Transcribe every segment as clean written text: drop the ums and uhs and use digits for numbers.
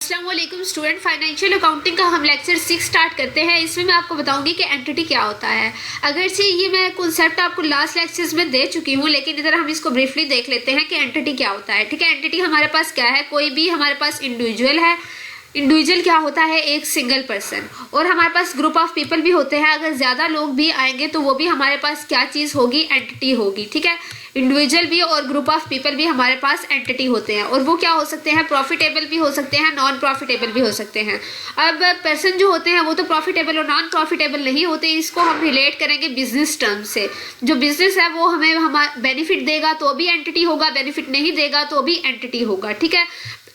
अस्सलाम वालेकुम student, financial accounting का हम लेक्चर 6 स्टार्ट करते हैं। इसमें मैं आपको बताऊंगी कि एंटिटी क्या होता है। अगर से ये मैं कॉन्सेप्ट आपको लास्ट लेक्चर्स में दे चुकी हूँ, लेकिन इधर हम इसको ब्रीफली देख लेते हैं कि एंटिटी क्या होता है। ठीक है, एंटिटी हमारे पास क्या है? कोई भी हमारे पास इंडिविजुअल है। इंडिविजुअल क्या होता है? एक सिंगल पर्सन। और हमारे पास ग्रुप ऑफ पीपल भी होते हैं। अगर ज्यादा लोग भी आएंगे तो वो भी हमारे पास क्या चीज होगी? एंटिटी होगी। ठीक है, इंडिविजुअल भी और ग्रुप ऑफ पीपल भी हमारे पास एंटिटी होते हैं। और वो क्या हो सकते हैं? प्रॉफिटेबल भी हो सकते हैं, नॉन प्रॉफिटेबल भी हो सकते हैं। अब पर्सन जो होते हैं वो तो प्रॉफिटेबल और नॉन प्रॉफिटेबल नहीं होते। इसको हम रिलेट करेंगे बिजनेस टर्म से। जो बिजनेस है वो हमें हमारा बेनिफिट देगा तो भी एंटिटी होगा, बेनिफिट नहीं देगा तो भी एंटिटी होगा। ठीक है,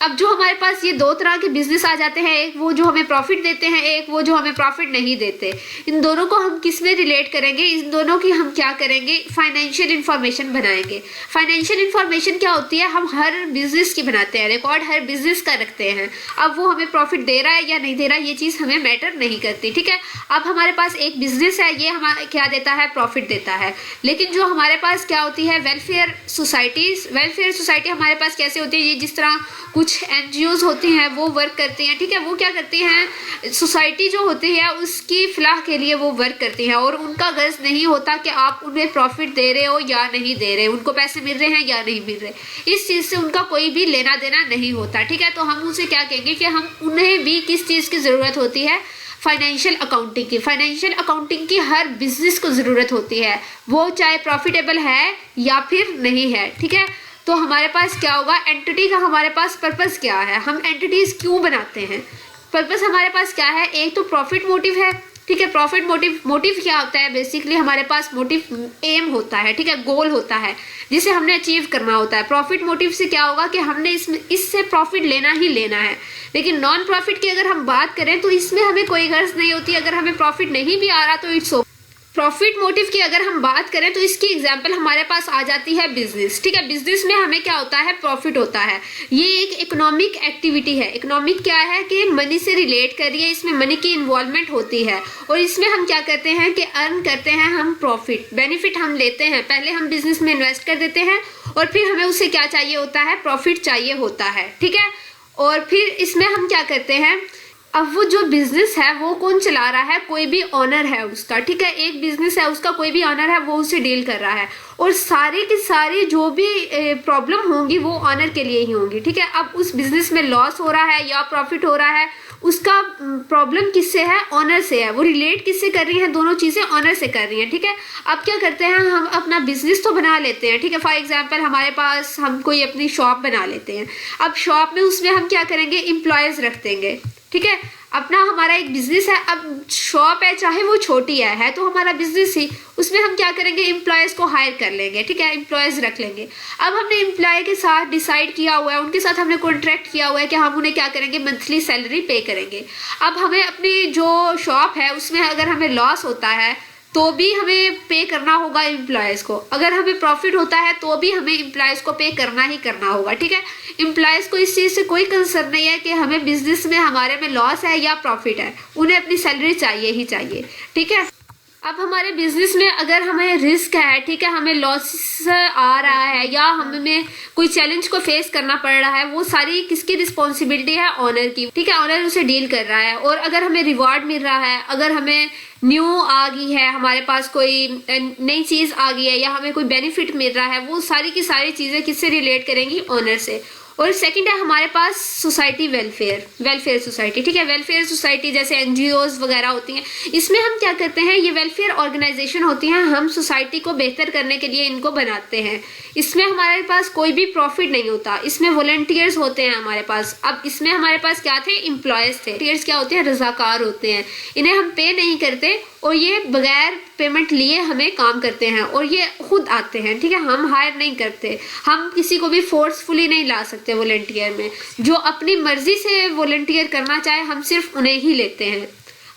अब जो हमारे पास ये दो तरह के बिजनेस आ जाते हैं, एक वो जो हमें प्रॉफिट देते हैं, एक वो जो हमें प्रॉफिट नहीं देते। इन दोनों को हम किस में रिलेट करेंगे? इन दोनों की हम क्या करेंगे? फाइनेंशियल इंफॉर्मेशन बनाएंगे। फाइनेंशियल इंफॉर्मेशन क्या होती है? हम हर बिजनेस की बनाते हैं, रिकॉर्ड हर बिजनेस का रखते हैं। अब वो हमें प्रॉफिट दे रहा है या नहीं दे रहा, ये चीज हमें मैटर नहीं करती। ठीक है, अब हमारे पास एक बिजनेस है, ये हमारे क्या देता है? प्रॉफिट देता है। लेकिन जो हमारे पास क्या होती है? Welfare societies. वेलफेयर सोसाइटी हमारे पास कैसे होती है? ये जिस तरह कुछ एनजीओज होती हैं वो वर्क करती हैं। ठीक है, वो क्या करती हैं? सोसाइटी जो होती है उसकी फलाह के लिए वो वर्क करती हैं। और उनका गर्ज नहीं होता कि आप उन्हें प्रॉफिट दे रहे हो या नहीं दे रहे, उनको पैसे मिल रहे हैं या नहीं मिल रहे, इस चीज से उनका कोई भी लेना देना नहीं होता। ठीक है, तो हम उनसे क्या कहेंगे कि हम उन्हें भी किस चीज की जरूरत होती है? फाइनेंशियल अकाउंटिंग की। फाइनेंशियल अकाउंटिंग की हर बिजनेस को जरूरत होती है, वो चाहे प्रॉफिटेबल है या फिर नहीं है। ठीक है, तो हमारे पास क्या होगा? एंटिटी का हमारे पास पर्पस क्या है? हम एंटिटीज क्यों बनाते हैं? पर्पस हमारे पास क्या है? एक तो प्रॉफिट मोटिव है। ठीक है, प्रॉफिट मोटिव क्या होता है? बेसिकली हमारे पास मोटिव एम होता है। ठीक है, गोल होता है जिसे हमने अचीव करना होता है। प्रॉफिट मोटिव से क्या होगा कि हमने इससे प्रॉफिट लेना ही लेना है। लेकिन नॉन प्रॉफिट की अगर हम बात करें तो इसमें हमें कोई गर्ज नहीं होती। अगर हमें प्रॉफिट नहीं भी आ रहा तो इट्स ओके। प्रॉफिट मोटिव की अगर हम बात करें तो इसकी एग्जांपल हमारे पास आ जाती है बिजनेस। ठीक है, बिजनेस में हमें क्या होता है? प्रॉफिट होता है। ये एक इकोनॉमिक एक्टिविटी है। इकोनॉमिक क्या है कि मनी से रिलेट कर रही है, इसमें मनी की इन्वॉल्वमेंट होती है। और इसमें हम क्या करते हैं कि अर्न करते हैं हम प्रॉफिट, बेनिफिट हम लेते हैं। पहले हम बिजनेस में इन्वेस्ट कर देते हैं और फिर हमें उससे क्या चाहिए होता है? प्रॉफिट चाहिए होता है। ठीक है, और फिर इसमें हम क्या करते हैं? अब वो जो बिजनेस है वो कौन चला रहा है? कोई भी ऑनर है उसका। ठीक है, एक बिजनेस है उसका, कोई भी ऑनर है वो उसे डील कर रहा है। और सारी की सारी जो भी प्रॉब्लम होंगी वो ऑनर के लिए ही होंगी। ठीक है, अब उस बिजनेस में लॉस हो रहा है या प्रॉफिट हो रहा है, उसका प्रॉब्लम किससे है? ऑनर से है। वो रिलेट किससे कर रही है? दोनों चीजें ऑनर से कर रही हैं। ठीक है, अब क्या करते हैं? हम अपना बिजनेस तो बना लेते हैं। ठीक है, फॉर एग्जाम्पल हमारे पास हम कोई अपनी शॉप बना लेते हैं। अब शॉप में उसमें हम क्या करेंगे? एम्प्लॉयज रख देंगे। ठीक है, अपना हमारा एक बिजनेस है। अब शॉप है, चाहे वो छोटी है तो हमारा बिजनेस ही, उसमें हम क्या करेंगे? एम्प्लॉयज को हायर कर लेंगे। ठीक है, एम्प्लॉयज रख लेंगे। अब हमने एम्प्लॉय के साथ डिसाइड किया हुआ है, उनके साथ हमने कॉन्ट्रैक्ट किया हुआ है कि हम उन्हें क्या करेंगे? मंथली सैलरी पे करेंगे। अब हमें अपनी जो शॉप है उसमें अगर हमें लॉस होता है तो भी हमें पे करना होगा एम्प्लॉयज को। अगर हमें प्रॉफिट होता है तो भी हमें एम्प्लॉयज को पे करना ही करना होगा। ठीक है, एम्प्लॉयज को इस चीज से कोई कंसर्न नहीं है कि हमें बिजनेस में हमारे में लॉस है या प्रॉफिट है, उन्हें अपनी सैलरी चाहिए ही चाहिए। ठीक है, अब हमारे बिजनेस में अगर हमें रिस्क है, ठीक है, हमें लॉस आ रहा है या हमें कोई चैलेंज को फेस करना पड़ रहा है, वो सारी किसकी रिस्पॉन्सिबिलिटी है? ऑनर की। ठीक है, ऑनर उसे डील कर रहा है। और अगर हमें रिवॉर्ड मिल रहा है, अगर हमें न्यू आ गई है, हमारे पास कोई नई चीज आ गई है या हमें कोई बेनिफिट मिल रहा है, वो सारी की सारी चीजें किससे रिलेट करेंगी? ऑनर से। और सेकंड है हमारे पास सोसाइटी वेलफेयर सोसाइटी। ठीक है, वेलफेयर सोसाइटी जैसे एनजीओज वगैरह होती हैं, इसमें हम क्या करते हैं? ये वेलफेयर ऑर्गेनाइजेशन होती हैं, हम सोसाइटी को बेहतर करने के लिए इनको बनाते हैं। इसमें हमारे पास कोई भी प्रॉफिट नहीं होता, इसमें वॉलंटियर्स होते हैं हमारे पास। अब इसमें हमारे पास क्या थे? एम्प्लॉयज थे। वॉलंटियर्स क्या होते हैं? रजाकार होते हैं। इन्हें हम पे नहीं करते और ये बगैर पेमेंट लिए हमें काम करते हैं और ये खुद आते हैं। ठीक है, हम हायर नहीं करते, हम किसी को भी फोर्सफुली नहीं ला सकते वॉलंटियर में। जो अपनी मर्जी से वॉलंटियर करना चाहे हम सिर्फ उन्हें ही लेते हैं।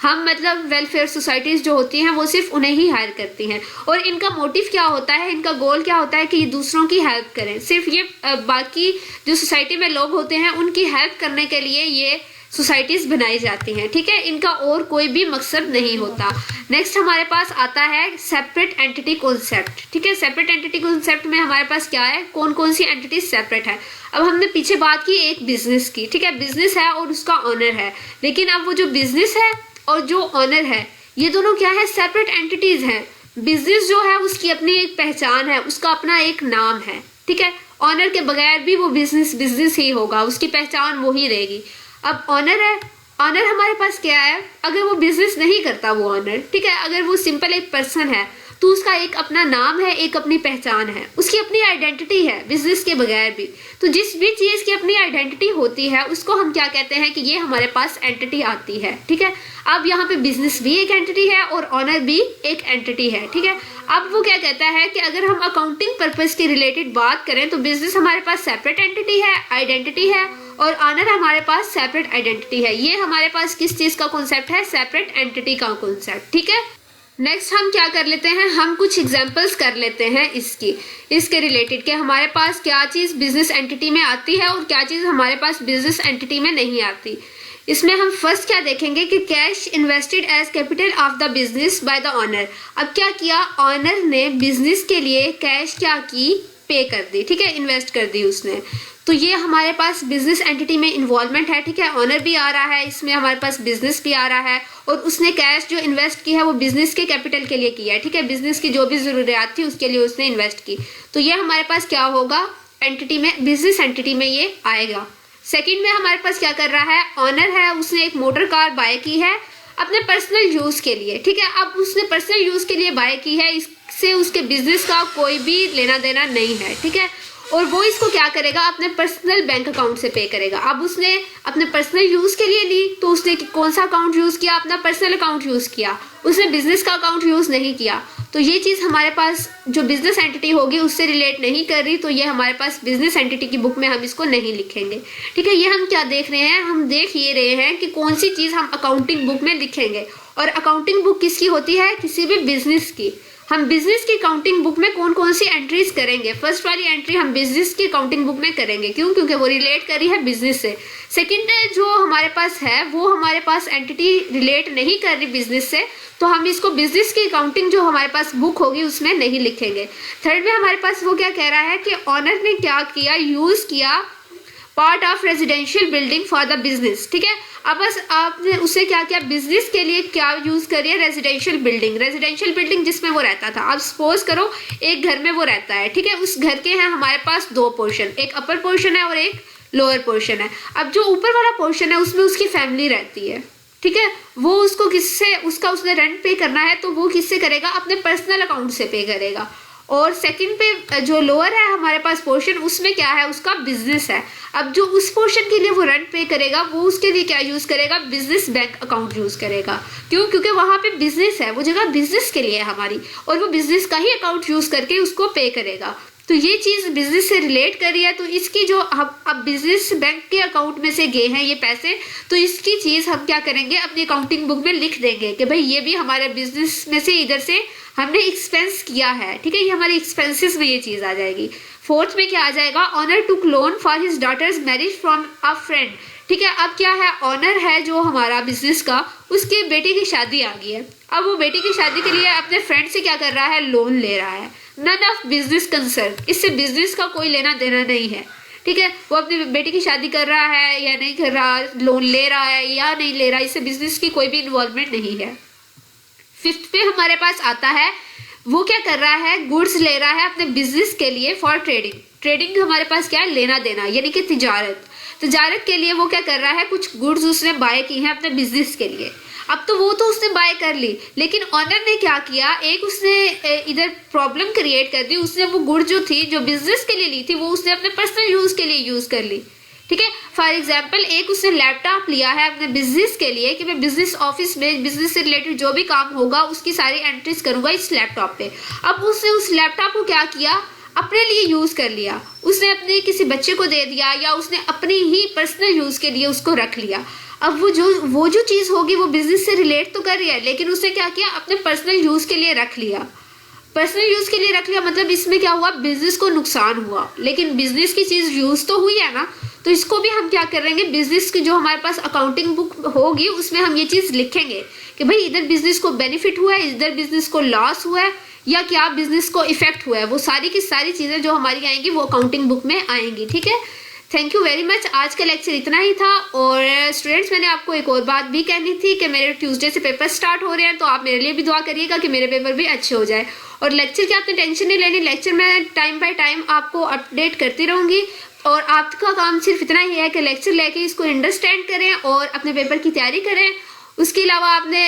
हम मतलब वेलफेयर सोसाइटीज जो होती हैं वो सिर्फ उन्हें ही हायर करती हैं। और इनका मोटिव क्या होता है? इनका गोल क्या होता है? कि ये दूसरों की हेल्प करें। सिर्फ ये बाकी जो सोसाइटी में लोग होते हैं उनकी हेल्प करने के लिए ये सोसाइटीज बनाई जाती हैं, ठीक है। इनका और कोई भी मकसद नहीं होता। नेक्स्ट हमारे पास आता है सेपरेट एंटिटी कॉन्सेप्ट, ठीक है। सेपरेट एंटिटी कॉन्सेप्ट में हमारे पास क्या है, कौन कौन सी एंटिटीज सेपरेट है। अब हमने पीछे बात की एक बिजनेस की, ठीक है। बिजनेस है और उसका ऑनर है, लेकिन अब वो जो बिजनेस है और जो ऑनर है ये दोनों क्या है, सेपरेट एंटिटीज हैं। बिजनेस जो है उसकी अपनी एक पहचान है, उसका अपना एक नाम है, ठीक है। ऑनर के बगैर भी वो बिजनेस बिजनेस ही होगा, उसकी पहचान वो ही रहेगी। अब ऑनर है, ऑनर हमारे पास क्या है, अगर वो बिजनेस नहीं करता वो ऑनर, ठीक है, अगर वो सिंपल एक पर्सन है तो उसका एक अपना नाम है, एक अपनी पहचान है, उसकी अपनी आइडेंटिटी है बिजनेस के बगैर भी। तो जिस भी चीज की अपनी आइडेंटिटी होती है उसको हम क्या कहते हैं कि ये हमारे पास एंटिटी आती है, ठीक है। अब यहाँ पे बिजनेस भी एक एंटिटी है और ऑनर भी एक एंटिटी है, ठीक है। अब वो क्या कहता है कि अगर हम अकाउंटिंग पर्पज के रिलेटेड बात करें तो बिजनेस हमारे पास सेपरेट एंटिटी है, आइडेंटिटी है, और ऑनर हमारे पास सेपरेट आइडेंटिटी है। ये हमारे पास किस चीज का कॉन्सेप्ट है, सेपरेट एंटिटी का कॉन्सेप्ट, ठीक है। नेक्स्ट हम क्या कर लेते हैं, हम कुछ एग्जांपल्स कर लेते हैं इसके रिलेटेड कि हमारे पास क्या चीज बिजनेस एंटिटी में आती है और क्या चीज हमारे पास बिजनेस एंटिटी में नहीं आती। इसमें हम फर्स्ट क्या देखेंगे कि cash invested as capital of the business by the owner. अब क्या किया, ऑनर ने बिजनेस के लिए कैश क्या की, पे कर दी, ठीक है, इन्वेस्ट कर दी उसने। तो ये हमारे पास बिजनेस एंटिटी में इन्वॉल्वमेंट है, ठीक है। ऑनर भी आ रहा है इसमें, हमारे पास बिजनेस भी आ रहा है, और उसने कैश जो इन्वेस्ट की है वो बिजनेस के कैपिटल के लिए किया है, ठीक है। बिजनेस की जो भी जरूरियात थी उसके लिए उसने इन्वेस्ट की। तो ये हमारे पास क्या होगा, एंटिटी में, बिजनेस एंटिटी में ये आएगा। सेकंड में हमारे पास क्या कर रहा है, ऑनर है, उसने एक मोटर कार बाय की है अपने पर्सनल यूज के लिए, ठीक है। अब उसने पर्सनल यूज के लिए बाय की है, इससे उसके बिजनेस का कोई भी लेना देना नहीं है, ठीक है। और वो इसको क्या करेगा, अपने पर्सनल बैंक अकाउंट से पे करेगा। अब उसने अपने पर्सनल यूज के लिए ली तो उसने कौन सा अकाउंट यूज किया, अपना पर्सनल अकाउंट यूज किया, उसने बिजनेस का अकाउंट यूज नहीं किया। तो ये चीज हमारे पास जो बिजनेस एंटिटी होगी उससे रिलेट नहीं कर रही, तो ये हमारे पास बिजनेस एंटिटी की बुक में हम इसको नहीं लिखेंगे, ठीक है। ये हम क्या देख रहे हैं, हम देख ये रहे हैं कि कौन सी चीज हम अकाउंटिंग बुक में लिखेंगे। और अकाउंटिंग बुक किसकी होती है, किसी भी बिजनेस की। हम बिजनेस की अकाउंटिंग बुक में कौन कौन सी एंट्रीज करेंगे, फर्स्ट वाली एंट्री हम बिजनेस की अकाउंटिंग बुक में करेंगे, क्यों, क्योंकि वो रिलेट कर रही है बिजनेस से। सेकंड जो हमारे पास है वो हमारे पास एंटिटी रिलेट नहीं कर रही बिजनेस से, तो हम इसको बिजनेस की अकाउंटिंग जो हमारे पास बुक होगी उसमें नहीं लिखेंगे। थर्ड में हमारे पास वो क्या कह रहा है कि ऑनर ने क्या किया, यूज किया part of residential building for the business, ठीक है। अब बस आपने उसे क्या किया, बिजनेस के लिए क्या यूज करिए, रेजिडेंशियल बिल्डिंग जिसमें वो रहता था। अब सपोज करो एक घर में वो रहता है, ठीक है। उस घर के हैं हमारे पास दो पोर्शन, एक अपर पोर्शन है और एक लोअर पोर्शन है। अब जो ऊपर वाला पोर्शन है उसमें उसकी फैमिली रहती है, ठीक है। वो उसको किससे, उसका उसने रेंट पे करना है तो वो किससे करेगा, अपने पर्सनल अकाउंट से पे करेगा। और सेकंड पे जो लोअर है हमारे पास पोर्शन, उसमें क्या है, उसका बिजनेस है। अब जो उस पोर्शन के लिए वो रेंट पे करेगा वो उसके लिए क्या यूज करेगा, बिजनेस बैंक अकाउंट यूज करेगा। क्यों, क्योंकि वहां पे बिजनेस है, वो जगह बिजनेस के लिए है हमारी, और वो बिजनेस का ही अकाउंट यूज करके उसको पे करेगा। तो ये चीज बिजनेस से रिलेट कर रही है, तो इसकी जो अब बिजनेस बैंक के अकाउंट में से गए हैं ये पैसे, तो इसकी चीज हम क्या करेंगे, अपनी अकाउंटिंग बुक में लिख देंगे कि भाई ये भी हमारे बिजनेस में से इधर से हमने एक्सपेंस किया है, ठीक है। ये हमारी एक्सपेंसेस में ये चीज आ जाएगी। फोर्थ में क्या आ जाएगा, owner took loan for his daughter's marriage from a friend, ठीक है। अब क्या है, ऑनर है जो हमारा बिजनेस का, उसकी बेटी की शादी आ गई है। अब वो बेटी की शादी के लिए अपने फ्रेंड से क्या कर रहा है, लोन ले रहा है। नन ऑफ बिजनेस कंसर्न, इससे बिजनेस का कोई लेना देना नहीं है, ठीक है। वो अपनी बेटी की शादी कर रहा है या नहीं कर रहा, लोन ले रहा है या नहीं ले रहा, इससे बिजनेस की कोई भी इन्वॉल्वमेंट नहीं है। फिफ्थ पे हमारे पास आता है, वो क्या कर रहा है, गुड्स ले रहा है अपने बिजनेस के लिए फॉर ट्रेडिंग। ट्रेडिंग हमारे पास क्या है, लेना देना, यानी कि तिजारत के लिए वो क्या कर रहा है, कुछ गुड्स उसने बाय की हैं अपने बिजनेस के लिए। अब तो वो तो उसने बाय कर ली, लेकिन ऑनर ने क्या किया, एक उसने इधर प्रॉब्लम क्रिएट कर दी। उसने वो गुड जो थी, जो बिजनेस के लिए ली थी, वो उसने अपने पर्सनल यूज के लिए यूज कर ली, ठीक है। फॉर एग्जाम्पल एक उसने लैपटॉप लिया है अपने बिजनेस के लिए कि मैं बिजनेस ऑफिस में बिजनेस से रिलेटेड जो भी काम होगा उसकी सारी एंट्रीज करूंगा इस लैपटॉप पे। अब उसने उस लैपटॉप को क्या किया, अपने लिए यूज कर लिया, उसने अपने किसी बच्चे को दे दिया या उसने अपनी ही पर्सनल यूज के लिए उसको रख लिया। अब वो जो चीज होगी वो बिजनेस से रिलेट तो कर रही है, लेकिन उसने क्या किया, अपने पर्सनल यूज के लिए रख लिया। पर्सनल यूज के लिए रख लिया मतलब इसमें क्या हुआ, बिजनेस को नुकसान हुआ, लेकिन बिजनेस की चीज यूज तो हुई है ना। तो इसको भी हम क्या करेंगे, बिजनेस की जो हमारे पास अकाउंटिंग बुक होगी उसमें हम ये चीज लिखेंगे कि भाई इधर बिजनेस को बेनिफिट हुआ है, इधर बिजनेस को लॉस हुआ है, या क्या बिजनेस को इफेक्ट हुआ है। वो सारी की सारी चीजें जो हमारी आएंगी वो अकाउंटिंग बुक में आएंगी। ठीक है, थैंक यू वेरी मच। आज का लेक्चर इतना ही था। और स्टूडेंट्स, मैंने आपको एक और बात भी कहनी थी कि मेरे ट्यूसडे से पेपर स्टार्ट हो रहे हैं, तो आप मेरे लिए भी दुआ करिएगा कि मेरे पेपर भी अच्छे हो जाए। और लेक्चर की आपने टेंशन नहीं लेनी, लेक्चर मैं टाइम बाय टाइम आपको अपडेट करती रहूंगी। और आपका काम सिर्फ इतना ही है कि लेक्चर लेके इसको अंडरस्टैंड करें और अपने पेपर की तैयारी करें। उसके अलावा आपने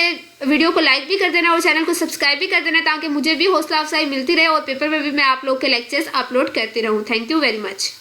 वीडियो को लाइक भी कर देना और चैनल को सब्सक्राइब भी कर देना, ताकि मुझे भी हौसला अफजाई मिलती रहे और पेपर में भी मैं आप लोग के लेक्चर्स अपलोड करती रहूं। Thank you very much.